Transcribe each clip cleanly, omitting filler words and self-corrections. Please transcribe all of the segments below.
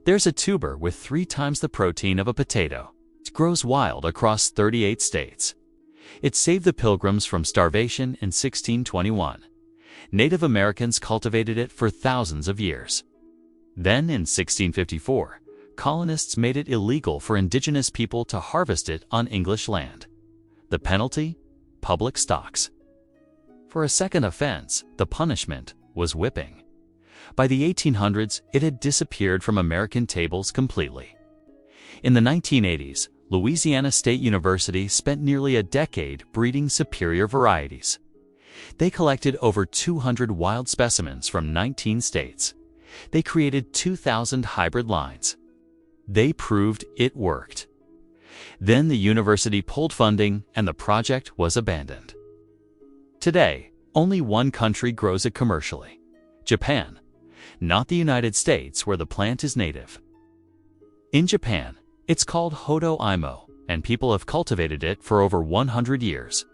There's a tuber with 3 times the protein of a potato. It grows wild across 38 states. It saved the Pilgrims from starvation in 1621. Native Americans cultivated it for thousands of years. Then, in 1654, colonists made it illegal for indigenous people to harvest it on English land. The penalty? Public stocks. For a second offense, the punishment was whipping. By the 1800s, it had disappeared from American tables completely. In the 1980s, Louisiana State University spent nearly a decade breeding superior varieties. They collected over 200 wild specimens from 19 states. They created 2,000 hybrid lines. They proved it worked. Then the university pulled funding and the project was abandoned. Today, only one country grows it commercially: Japan, not the United States where the plant is native. In Japan, it's called Hodo Imo, and people have cultivated it for over 100 years.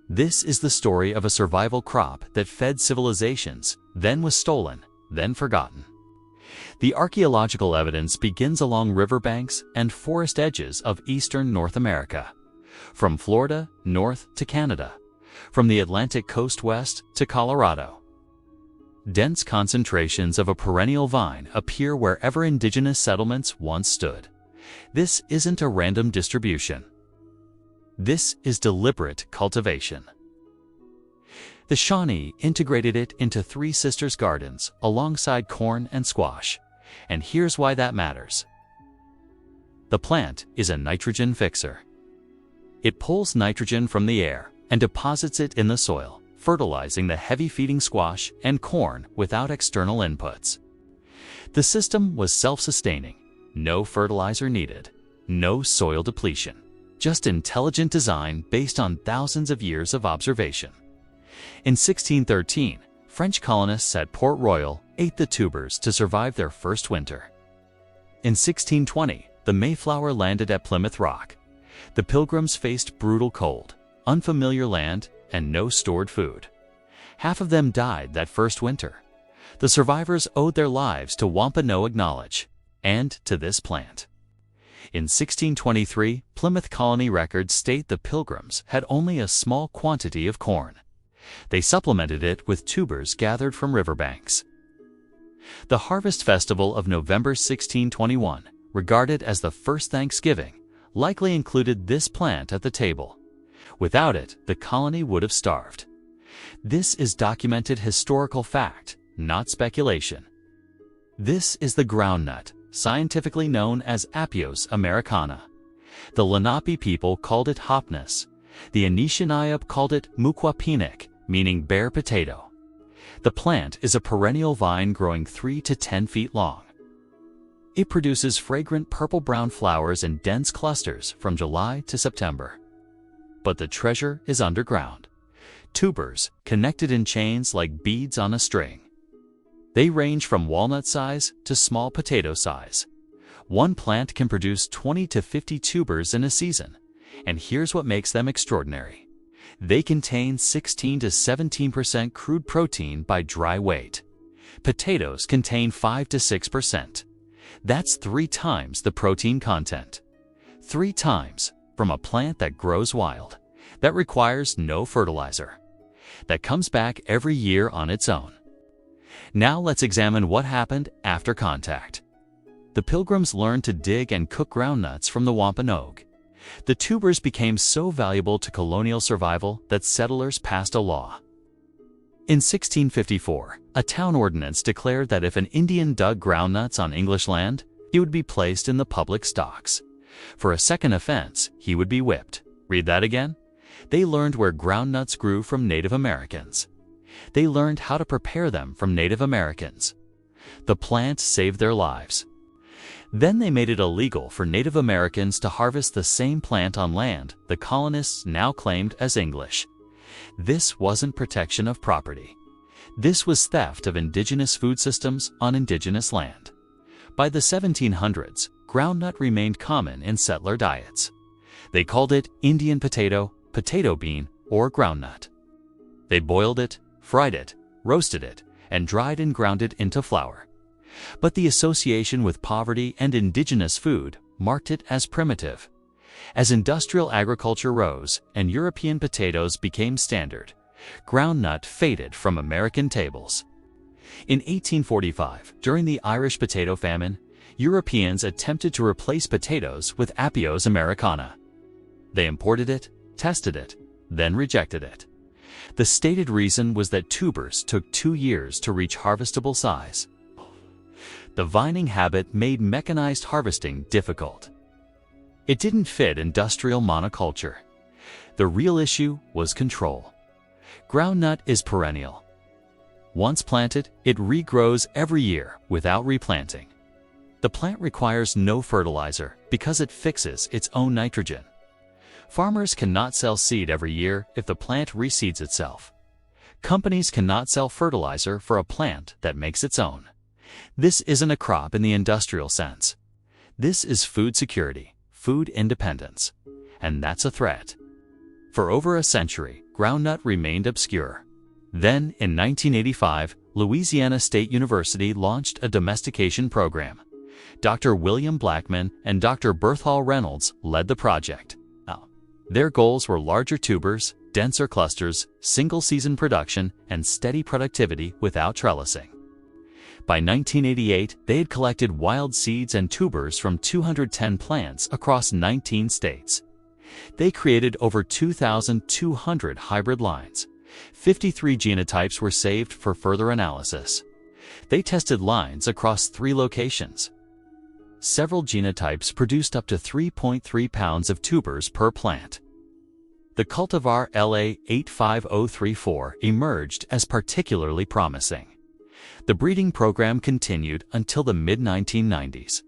This is the story of a survival crop that fed civilizations, then was stolen, then forgotten. The archaeological evidence begins along riverbanks and forest edges of eastern North America, from Florida north to Canada, from the Atlantic coast west to Colorado. Dense concentrations of a perennial vine appear wherever indigenous settlements once stood. This isn't a random distribution. This is deliberate cultivation. The Shawnee integrated it into Three Sisters gardens alongside corn and squash, and here's why that matters. The plant is a nitrogen fixer. It pulls nitrogen from the air and deposits it in the soil, fertilizing the heavy-feeding squash and corn without external inputs. The system was self-sustaining, no fertilizer needed, no soil depletion, just intelligent design based on thousands of years of observation. In 1613, French colonists at Port Royal ate the tubers to survive their first winter. In 1620, the Mayflower landed at Plymouth Rock. The Pilgrims faced brutal cold, unfamiliar land, and no stored food. Half of them died that first winter. The survivors owed their lives to Wampanoag knowledge and to this plant. In 1623, Plymouth colony records state the Pilgrims had only a small quantity of corn. They supplemented it with tubers gathered from riverbanks. The Harvest Festival of November 1621, regarded as the first Thanksgiving, likely included this plant at the table. Without it, the colony would have starved. This is documented historical fact, not speculation. This is the groundnut, scientifically known as Apios americana. The Lenape people called it hopness. The Anishinaabe called it mukwapinik, meaning bear potato. The plant is a perennial vine growing 3 to 10 feet long. It produces fragrant purple-brown flowers in dense clusters from July to September. But the treasure is underground. Tubers connected in chains like beads on a string. They range from walnut size to small potato size. One plant can produce 20 to 50 tubers in a season, and here's what makes them extraordinary. They contain 16 to 17% crude protein by dry weight. Potatoes contain 5 to 6%. That's 3 times the protein content. 3 times from a plant that grows wild, that requires no fertilizer, that comes back every year on its own. Now let's examine what happened after contact. The Pilgrims learned to dig and cook groundnuts from the Wampanoag. The tubers became so valuable to colonial survival that settlers passed a law. In 1654, a town ordinance declared that if an Indian dug groundnuts on English land, he would be placed in the public stocks. For a second offense, he would be whipped. Read that again? They learned where groundnuts grew from Native Americans. They learned how to prepare them from Native Americans. The plant saved their lives. Then they made it illegal for Native Americans to harvest the same plant on land the colonists now claimed as English. This wasn't protection of property. This was theft of indigenous food systems on indigenous land. By the 1700s, groundnut remained common in settler diets. They called it Indian potato, potato bean, or groundnut. They boiled it, fried it, roasted it, and dried and ground it into flour. But the association with poverty and indigenous food marked it as primitive. As industrial agriculture rose and European potatoes became standard, groundnut faded from American tables. In 1845, during the Irish potato famine, Europeans attempted to replace potatoes with Apios americana. They imported it, tested it, then rejected it. The stated reason was that tubers took 2 years to reach harvestable size. The vining habit made mechanized harvesting difficult. It didn't fit industrial monoculture. The real issue was control. Groundnut is perennial. Once planted, it regrows every year without replanting. The plant requires no fertilizer because it fixes its own nitrogen. Farmers cannot sell seed every year if the plant reseeds itself. Companies cannot sell fertilizer for a plant that makes its own. This isn't a crop in the industrial sense. This is food security, food independence, and that's a threat. For over a century, groundnut remained obscure. Then, in 1985, Louisiana State University launched a domestication program. Dr. William Blackman and Dr. Berthal Reynolds led the project. Their goals were larger tubers, denser clusters, single-season production, and steady productivity without trellising. By 1988, they had collected wild seeds and tubers from 210 plants across 19 states. They created over 2,200 hybrid lines. 53 genotypes were saved for further analysis. They tested lines across 3 locations. Several genotypes produced up to 3.3 pounds of tubers per plant. The cultivar LA85034 emerged as particularly promising. The breeding program continued until the mid-1990s.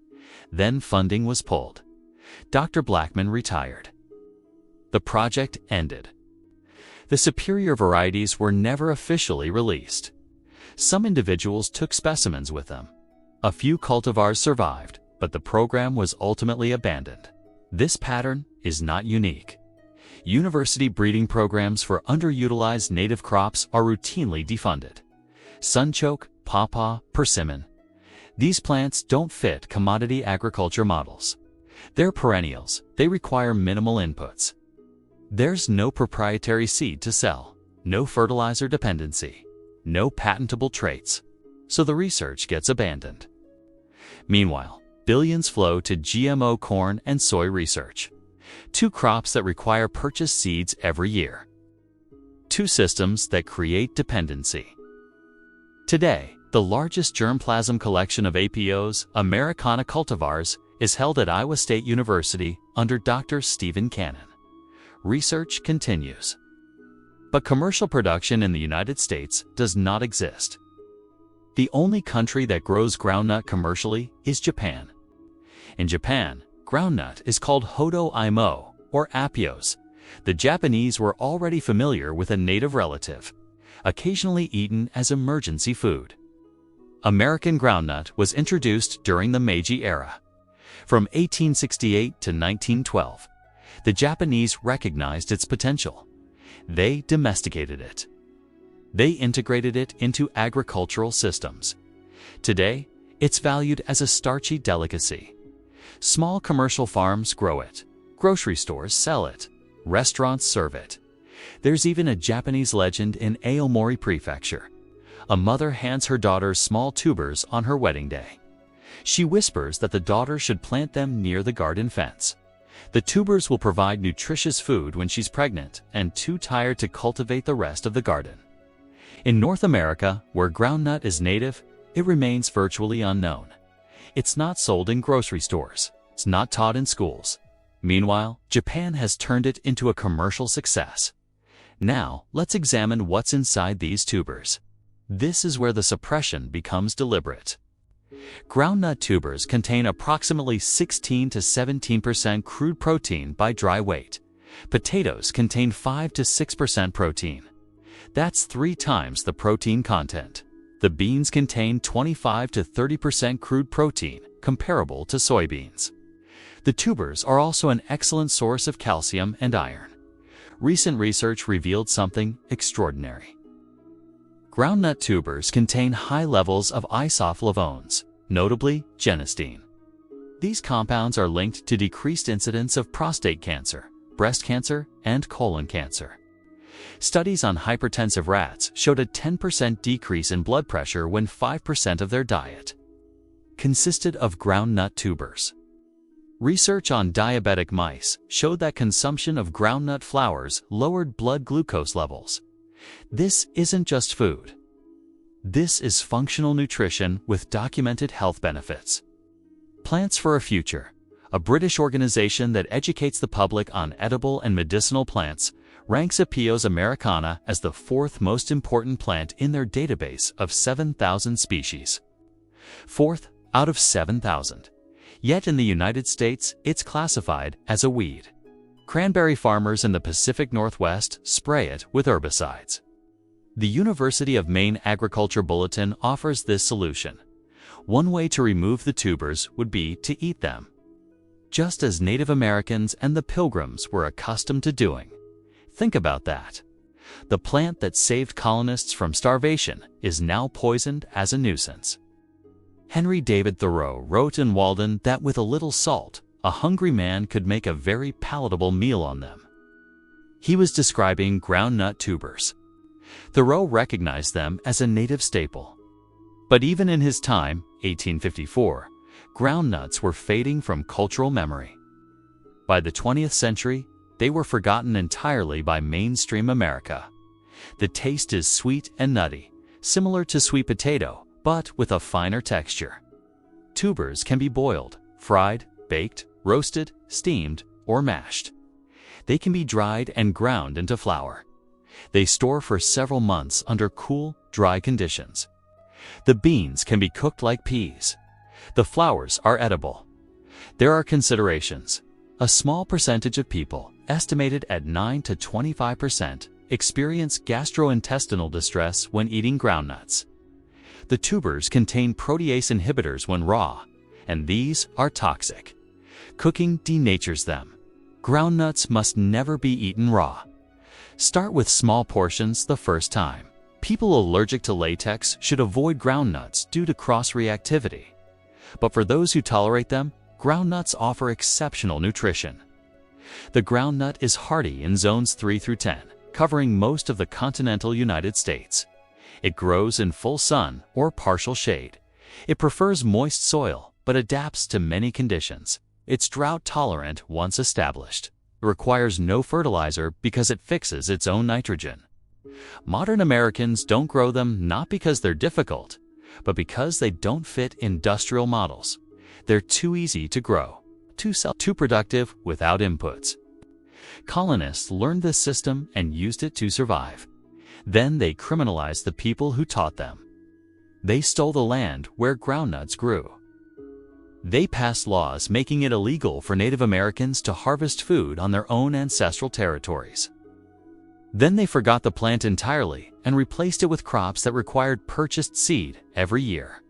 Then funding was pulled. Dr. Blackman retired. The project ended. The superior varieties were never officially released. Some individuals took specimens with them. A few cultivars survived, but the program was ultimately abandoned. This pattern is not unique. University breeding programs for underutilized native crops are routinely defunded. Sunchoke, pawpaw, persimmon. These plants don't fit commodity agriculture models. They're perennials. They require minimal inputs. There's no proprietary seed to sell, no fertilizer dependency, no patentable traits, so the research gets abandoned. Meanwhile, billions flow to GMO corn and soy research, 2 crops that require purchased seeds every year. 2 systems that create dependency. Today, the largest germplasm collection of Apios, americana cultivars, is held at Iowa State University under Dr. Stephen Cannon. Research continues. But commercial production in the United States does not exist. The only country that grows groundnut commercially is Japan. In Japan, groundnut is called Hodo Imo, or Apios. The Japanese were already familiar with a native relative, occasionally eaten as emergency food. American groundnut was introduced during the Meiji era. From 1868 to 1912, the Japanese recognized its potential. They domesticated it. They integrated it into agricultural systems. Today, it's valued as a starchy delicacy. Small commercial farms grow it. Grocery stores sell it. Restaurants serve it. There's even a Japanese legend in Aomori Prefecture. A mother hands her daughter small tubers on her wedding day. She whispers that the daughter should plant them near the garden fence. The tubers will provide nutritious food when she's pregnant and too tired to cultivate the rest of the garden. In North America, where groundnut is native, it remains virtually unknown. It's not sold in grocery stores. It's not taught in schools. Meanwhile, Japan has turned it into a commercial success. Now, let's examine what's inside these tubers. This is where the suppression becomes deliberate. Groundnut tubers contain approximately 16 to 17% crude protein by dry weight. Potatoes contain 5 to 6% protein. That's 3 times the protein content. The beans contain 25 to 30% crude protein, comparable to soybeans. The tubers are also an excellent source of calcium and iron. Recent research revealed something extraordinary. Groundnut tubers contain high levels of isoflavones. notably genistein. These compounds are linked to decreased incidence of prostate cancer, breast cancer, and colon cancer. Studies on hypertensive rats showed a 10% decrease in blood pressure when 5% of their diet consisted of groundnut tubers. Research on diabetic mice showed that consumption of groundnut flours lowered blood glucose levels. This isn't just food. This is functional nutrition with documented health benefits. Plants for a Future, a British organization that educates the public on edible and medicinal plants, ranks Apios americana as the 4th most important plant in their database of 7,000 species. 4th out of 7,000. Yet in the United States, it's classified as a weed. Cranberry farmers in the Pacific Northwest spray it with herbicides. The University of Maine Agriculture Bulletin offers this solution. One way to remove the tubers would be to eat them, just as Native Americans and the Pilgrims were accustomed to doing. Think about that. The plant that saved colonists from starvation is now poisoned as a nuisance. Henry David Thoreau wrote in Walden that with a little salt, a hungry man could make a very palatable meal on them. He was describing groundnut tubers. Thoreau recognized them as a native staple. But even in his time, 1854, groundnuts were fading from cultural memory. By the 20th century, they were forgotten entirely by mainstream America. The taste is sweet and nutty, similar to sweet potato, but with a finer texture. Tubers can be boiled, fried, baked, roasted, steamed, or mashed. They can be dried and ground into flour. They store for several months under cool, dry conditions. The beans can be cooked like peas. The flowers are edible. There are considerations. A small percentage of people, estimated at 9 to 25%, experience gastrointestinal distress when eating groundnuts. The tubers contain protease inhibitors when raw, and these are toxic. Cooking denatures them. Groundnuts must never be eaten raw. Start with small portions the first time. People allergic to latex should avoid groundnuts due to cross-reactivity. But for those who tolerate them, groundnuts offer exceptional nutrition. The groundnut is hardy in zones 3 through 10, covering most of the continental United States. It grows in full sun or partial shade. It prefers moist soil, but adapts to many conditions. It's drought-tolerant once established. It requires no fertilizer because it fixes its own nitrogen. Modern Americans don't grow them not because they're difficult, but because they don't fit industrial models. They're too easy to grow, too productive without inputs. Colonists learned this system and used it to survive. Then they criminalized the people who taught them. They stole the land where groundnuts grew. They passed laws making it illegal for Native Americans to harvest food on their own ancestral territories. Then they forgot the plant entirely and replaced it with crops that required purchased seed every year.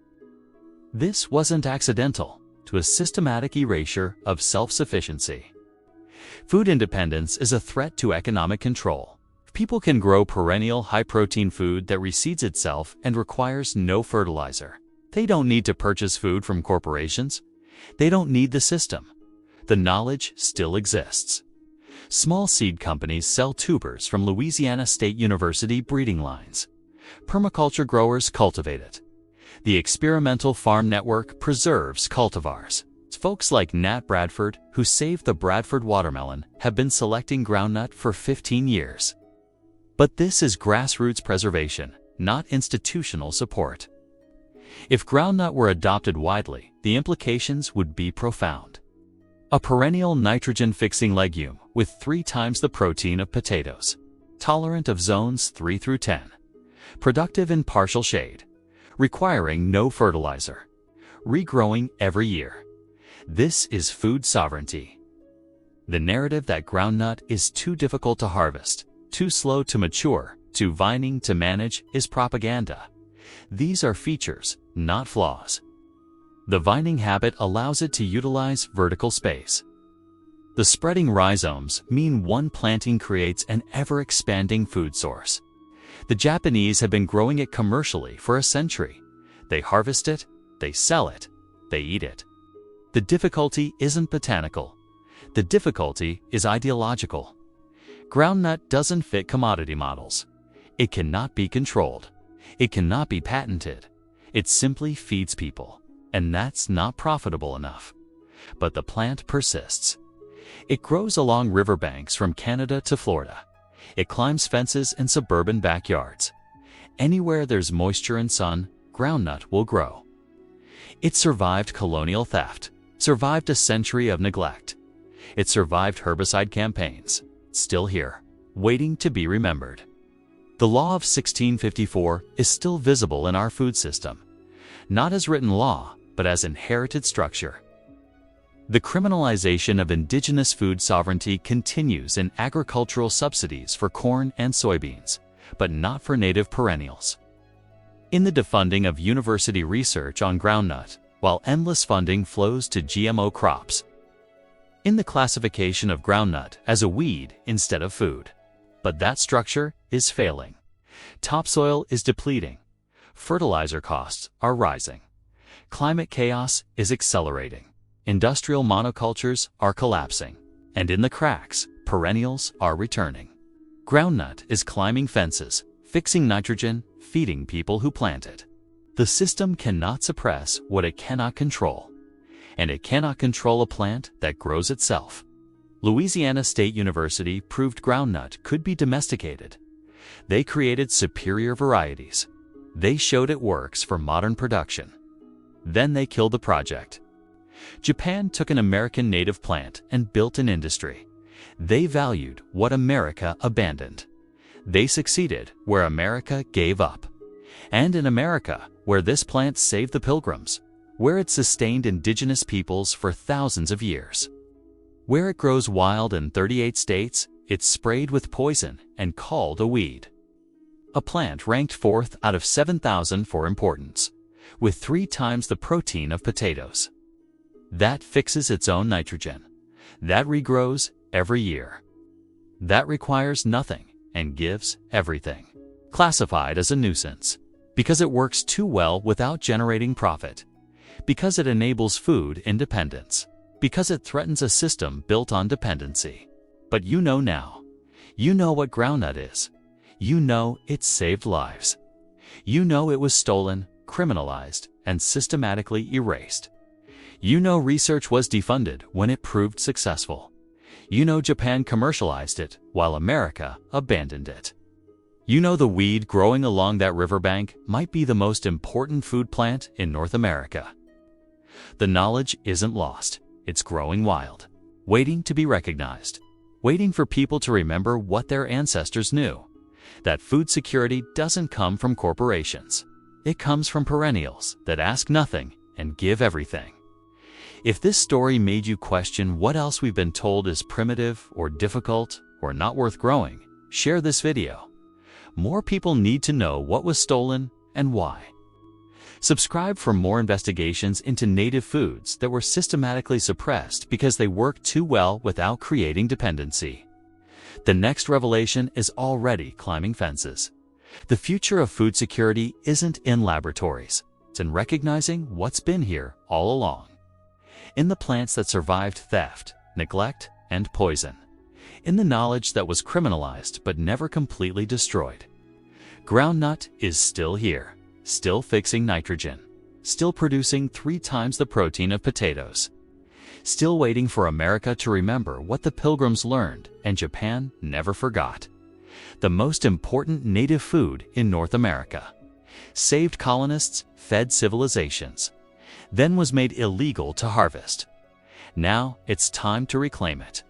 This wasn't accidental, to a systematic erasure of self-sufficiency. Food independence is a threat to economic control. People can grow perennial high-protein food that reseeds itself and requires no fertilizer. They don't need to purchase food from corporations. They don't need the system. The knowledge still exists. Small seed companies sell tubers from Louisiana State University breeding lines. Permaculture growers cultivate it. The experimental farm network preserves cultivars. Folks like Nat Bradford, who saved the Bradford watermelon, have been selecting groundnut for 15 years. But this is grassroots preservation, not institutional support. If groundnut were adopted widely, the implications would be profound. A perennial nitrogen-fixing legume with 3 times the protein of potatoes, tolerant of zones 3 through 10, productive in partial shade, requiring no fertilizer, regrowing every year. This is food sovereignty. The narrative that groundnut is too difficult to harvest, too slow to mature, too vining to manage is propaganda. These are features, not flaws. The vining habit allows it to utilize vertical space. The spreading rhizomes mean one planting creates an ever-expanding food source. The Japanese have been growing it commercially for a century. They harvest it, they sell it, they eat it. The difficulty isn't botanical. The difficulty is ideological. Groundnut doesn't fit commodity models. It cannot be controlled. It cannot be patented. It simply feeds people, and that's not profitable enough. But the plant persists. It grows along riverbanks from Canada to Florida. It climbs fences in suburban backyards. Anywhere there's moisture and sun, groundnut will grow. It survived colonial theft, survived a century of neglect. It survived herbicide campaigns, still here, waiting to be remembered. The law of 1654 is still visible in our food system, not as written law, but as inherited structure. The criminalization of indigenous food sovereignty continues in agricultural subsidies for corn and soybeans, but not for native perennials. In the defunding of university research on groundnut, while endless funding flows to GMO crops. In the classification of groundnut as a weed instead of food. But that structure is failing. Topsoil is depleting. Fertilizer costs are rising. Climate chaos is accelerating. Industrial monocultures are collapsing. And in the cracks, perennials are returning. Groundnut is climbing fences, fixing nitrogen, feeding people who plant it. The system cannot suppress what it cannot control. And it cannot control a plant that grows itself. Louisiana State University proved groundnut could be domesticated. They created superior varieties. They showed it works for modern production. Then they killed the project. Japan took an American native plant and built an industry. They valued what America abandoned. They succeeded where America gave up. And in America, where this plant saved the pilgrims, where it sustained indigenous peoples for thousands of years. Where it grows wild in 38 states, it's sprayed with poison and called a weed. A plant ranked 4th out of 7,000 for importance, with 3 times the protein of potatoes. That fixes its own nitrogen. That regrows every year. That requires nothing and gives everything. Classified as a nuisance, because it works too well without generating profit. Because it enables food independence. Because it threatens a system built on dependency. But you know now. You know what groundnut is. You know it saved lives. You know it was stolen, criminalized, and systematically erased. You know research was defunded when it proved successful. You know Japan commercialized it while America abandoned it. You know the weed growing along that riverbank might be the most important food plant in North America. The knowledge isn't lost. It's growing wild, waiting to be recognized, waiting for people to remember what their ancestors knew, that food security doesn't come from corporations. It comes from perennials that ask nothing and give everything. If this story made you question what else we've been told is primitive or difficult or not worth growing, share this video. More people need to know what was stolen and why. Subscribe for more investigations into native foods that were systematically suppressed because they worked too well without creating dependency. The next revelation is already climbing fences. The future of food security isn't in laboratories. It's in recognizing what's been here all along. In the plants that survived theft, neglect, and poison. In the knowledge that was criminalized but never completely destroyed. Groundnut is still here. Still fixing nitrogen, still producing 3 times the protein of potatoes, still waiting for America to remember what the pilgrims learned and Japan never forgot. The most important native food in North America. Saved colonists, fed civilizations, then was made illegal to harvest. Now it's time to reclaim it.